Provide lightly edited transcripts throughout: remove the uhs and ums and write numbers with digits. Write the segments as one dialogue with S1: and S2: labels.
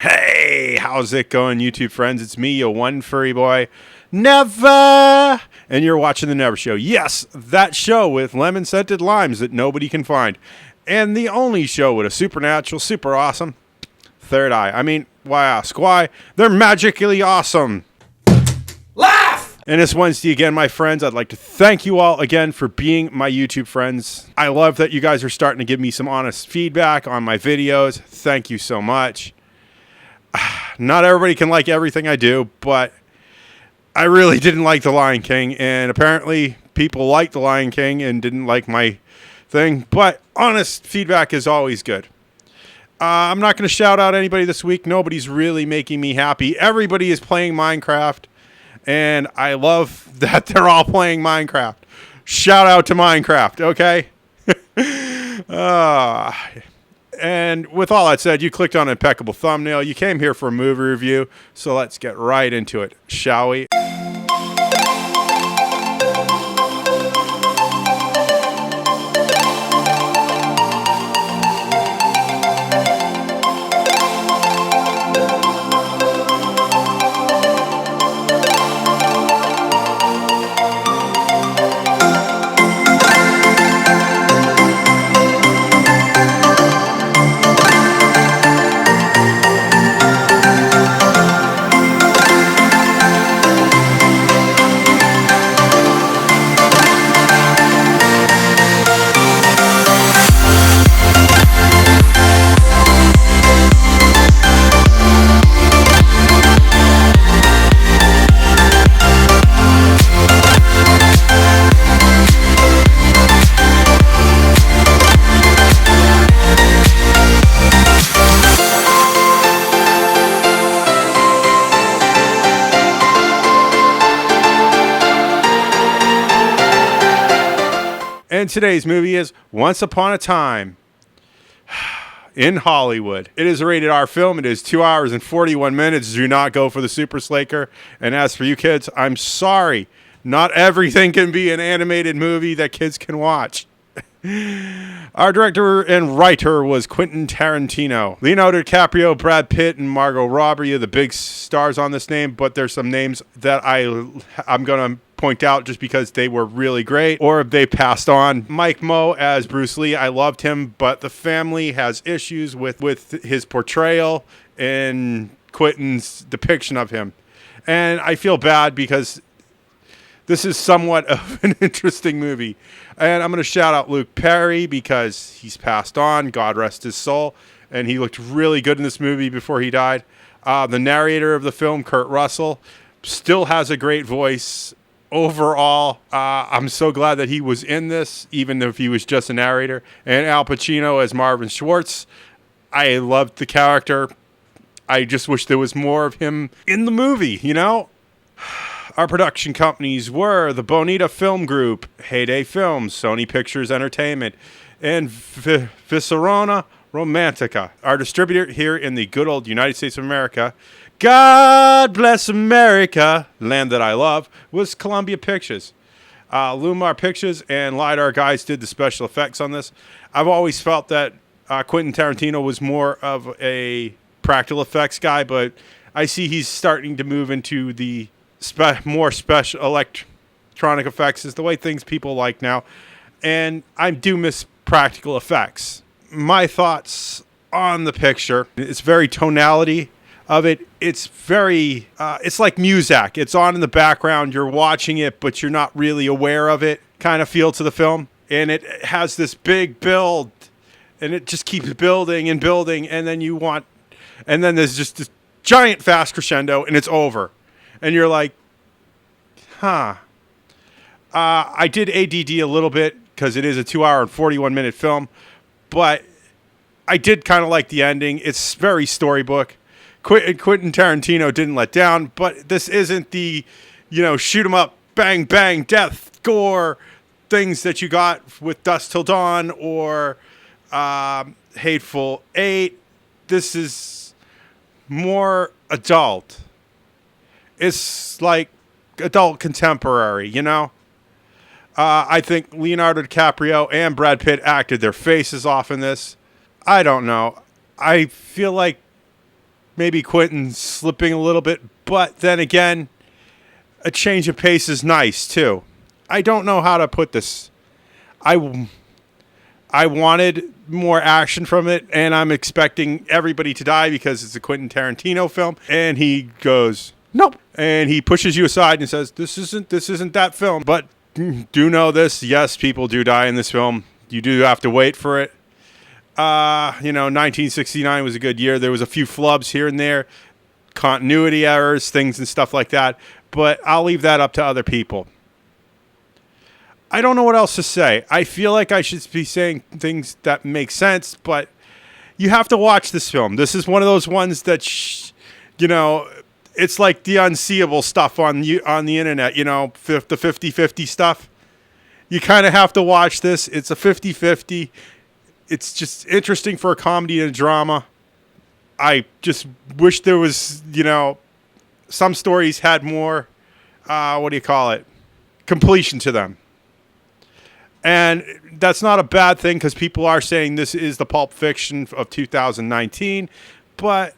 S1: Hey, how's it going, YouTube friends? It's me, your one furry boy, Never, and you're watching The Never Show. Yes, that show with lemon-scented limes that nobody can find, and the only show with a supernatural, super awesome third eye. I mean, why ask? Why? They're magically awesome. Laugh! And this Wednesday again, my friends, I'd like to thank you all again for being my YouTube friends. I love that you guys are starting to give me some honest feedback on my videos. Thank you so much. Not everybody can like everything I do, but I really didn't like The Lion King, and apparently people liked The Lion King and didn't like my thing, but honest feedback is always good. I'm not going to shout out anybody this week. Nobody's really making me happy. Everybody is playing Minecraft, and I love that they're all playing Minecraft. Shout out to Minecraft, okay? And with all that said, you clicked on an impeccable thumbnail. You came here for a movie review, so let's get right into it, shall we? And today's movie is Once Upon a Time in Hollywood. It is a rated R film. It is 2 hours and 41 minutes. Do not go for the Super Slaker. And as for you kids, I'm sorry. Not everything can be an animated movie that kids can watch. Our director and writer was Quentin Tarantino. Leonardo DiCaprio, Brad Pitt, and Margot Robbie are the big stars on this name, but there's some names that I'm going to point out just because they were really great or they passed on. Mike Moe as Bruce Lee, I loved him, but the family has issues with his portrayal and Quentin's depiction of him. And I feel bad because this is somewhat of an interesting movie. And I'm going to shout out Luke Perry because he's passed on. God rest his soul. And he looked really good in this movie before he died. The narrator of the film, Kurt Russell, still has a great voice. Overall, I'm so glad that he was in this, even if he was just a narrator. And Al Pacino as Marvin Schwartz. I loved the character. I just wish there was more of him in the movie, you know? Our production companies were the Bonita Film Group, Heyday Films, Sony Pictures Entertainment, and Viscerona Romantica. Our distributor here in the good old United States of America, God bless America, land that I love, was Columbia Pictures. Lumar Pictures and LiDAR guys did the special effects on this. I've always felt that Quentin Tarantino was more of a practical effects guy, but I see he's starting to move into the more special electronic effects is the way things people like now. And I do miss practical effects. My thoughts on the picture, it's very tonality of it. It's very, it's like Muzak. It's on in the background. You're watching it, but you're not really aware of it kind of feel to the film. And it has this big build and it just keeps building and building. And then there's just this giant fast crescendo and it's over. And you're like, I did ADD a little bit because it is a 2 hour and 41 minute film, but I did kind of like the ending. It's very storybook. Quentin Tarantino didn't let down, but this isn't the, shoot 'em up, bang, bang, death, gore things that you got with Dusk Till Dawn or Hateful Eight. This is more adult. It's like adult contemporary, I think Leonardo DiCaprio and Brad Pitt acted their faces off in this. I don't know. I feel like maybe Quentin slipping a little bit, but then again, a change of pace is nice too. I don't know how to put this. I wanted more action from it, and I'm expecting everybody to die because it's a Quentin Tarantino film, and he goes, nope, and he pushes you aside and says, this isn't that film. But do know this, yes, people do die in this film. You do have to wait for it. 1969 was a good year. There was a few flubs here and there, continuity errors, things and stuff like that, but I'll leave that up to other people. I don't know what else to say. I feel like I should be saying things that make sense, but you have to watch this film. This is one of those ones that, it's like the unseeable stuff on the internet, the 50-50 stuff. You kind of have to watch this. It's a 50-50. It's just interesting for a comedy and a drama. I just wish there was, some stories had more, completion to them. And that's not a bad thing because people are saying this is the Pulp Fiction of 2019. But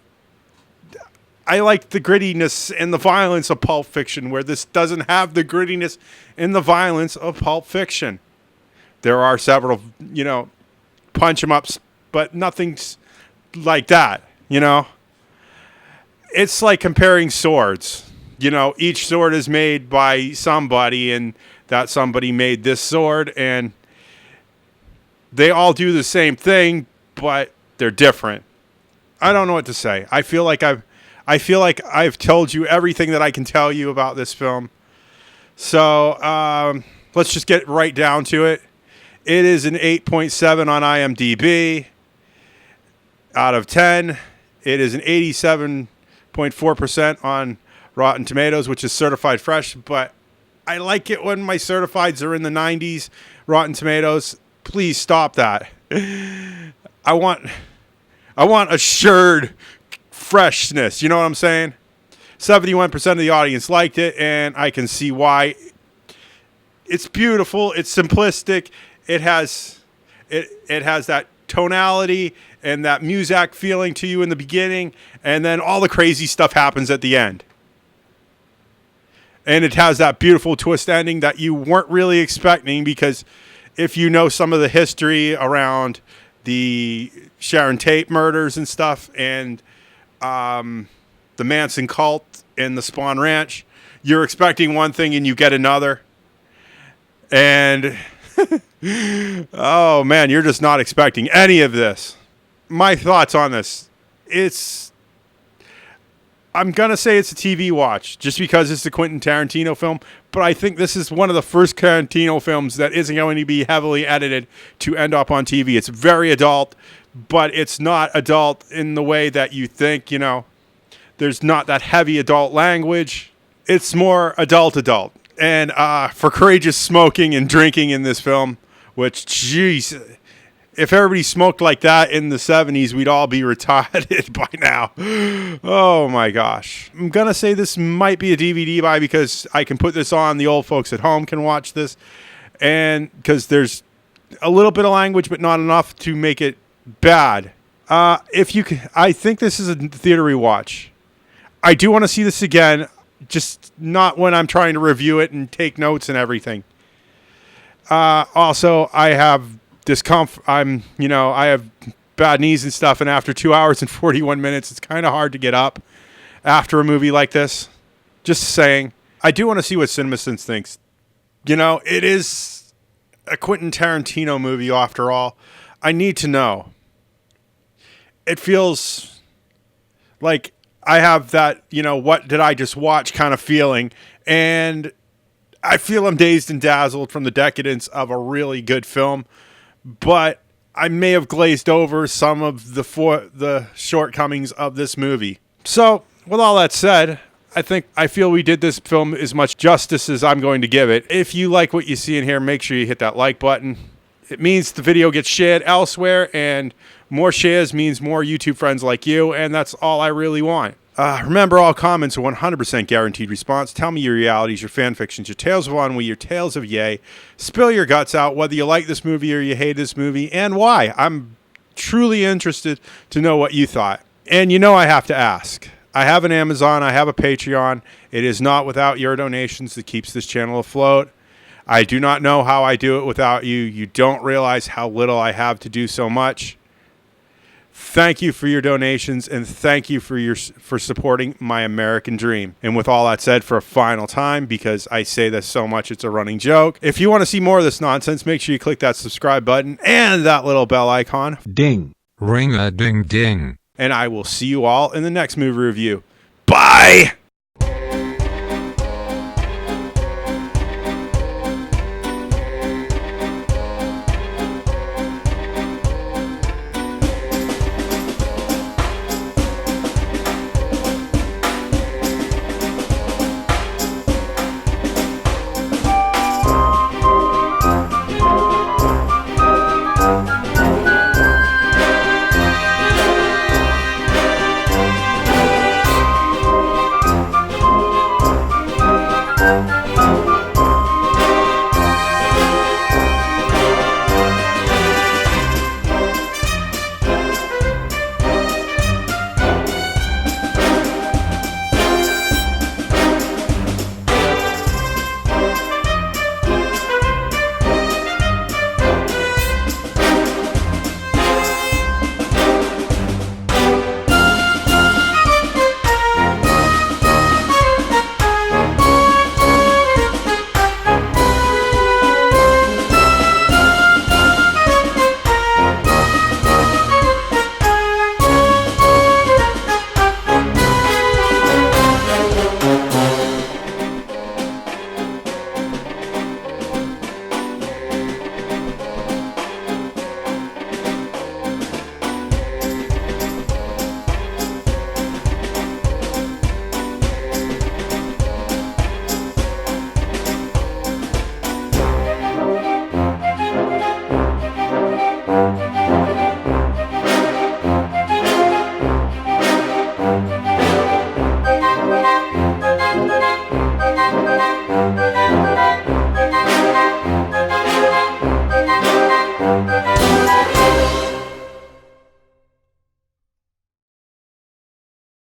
S1: I like the grittiness and the violence of Pulp Fiction, where this doesn't have the grittiness and the violence of Pulp Fiction. There are several, punch 'em ups, but nothing's like that, It's like comparing swords. Each sword is made by somebody, and that somebody made this sword, and they all do the same thing, but they're different. I don't know what to say. I feel like I've told you everything that I can tell you about this film. So let's just get right down to it. It is an 8.7 on IMDb out of 10. It is an 87.4% on Rotten Tomatoes, which is certified fresh, but I like it when my certifieds are in the 90s. Rotten Tomatoes, please stop that. I want assured freshness. You know what I'm saying? 71% of the audience liked it, and I can see why. It's beautiful. It's simplistic. It has that tonality and that Muzak feeling to you in the beginning, and then all the crazy stuff happens at the end. And it has that beautiful twist ending that you weren't really expecting, because if you know some of the history around the Sharon Tate murders and stuff, and the Manson cult and the Spawn Ranch, you're expecting one thing and you get another. And oh man, you're just not expecting any of this. My thoughts on this. I'm going to say it's a TV watch just because it's a Quentin Tarantino film, but I think this is one of the first Tarantino films that isn't going to be heavily edited to end up on TV. It's very adult, but it's not adult in the way that you think, There's not that heavy adult language. It's more adult. And for courageous smoking and drinking in this film, which, jeez, if everybody smoked like that in the 70s, we'd all be retarded by now. Oh, my gosh. I'm going to say this might be a DVD buy because I can put this on. The old folks at home can watch this. And because there's a little bit of language, but not enough to make it bad. I think this is a theater rewatch. I do want to see this again, just not when I'm trying to review it and take notes and everything. Also, I have discomfort. I have bad knees and stuff, and after 2 hours and 41 minutes, it's kind of hard to get up after a movie like this. Just saying. I do want to see what CinemaSins thinks. It is a Quentin Tarantino movie after all. I need to know. It feels like I have that, what did I just watch kind of feeling, and I feel I'm dazed and dazzled from the decadence of a really good film, but I may have glazed over some of the shortcomings of this movie. So, with all that said, I feel we did this film as much justice as I'm going to give it. If you like what you see in here, make sure you hit that like button. It means the video gets shared elsewhere, and more shares means more YouTube friends like you, and that's all I really want. Remember, all comments are 100% guaranteed response. Tell me your realities, your fan fictions, your tales of ennui, your tales of yay. Spill your guts out, whether you like this movie or you hate this movie, and why. I'm truly interested to know what you thought. And I have to ask. I have an Amazon. I have a Patreon. It is not without your donations that keeps this channel afloat. I do not know how I do it without you. You don't realize how little I have to do so much. Thank you for your donations, and thank you for supporting my American dream. And with all that said, for a final time, because I say this so much it's a running joke, if you want to see more of this nonsense, make sure you click that subscribe button and that little bell icon.
S2: Ding. Ring a ding ding.
S1: And I will see you all in the next movie review. Bye!